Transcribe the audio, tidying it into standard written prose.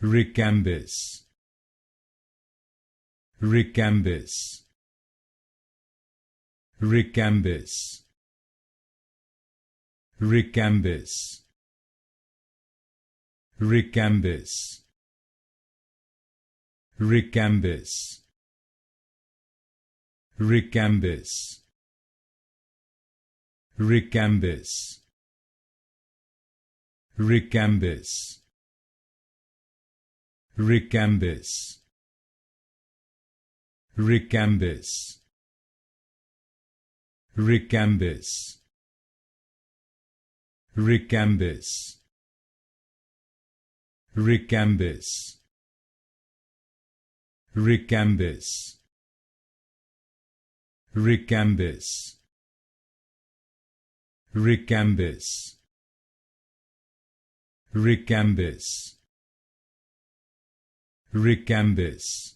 Rekambys, Rekambys, Rekambys, Rekambys, Rekambys, Rekambys, Rekambys, Rekambys, Rekambys, Rekambys, Rekambys, Rekambys, Rekambys, Rekambys, Rekambys, Rekambys, Rekambys, Rekambys, Rekambys,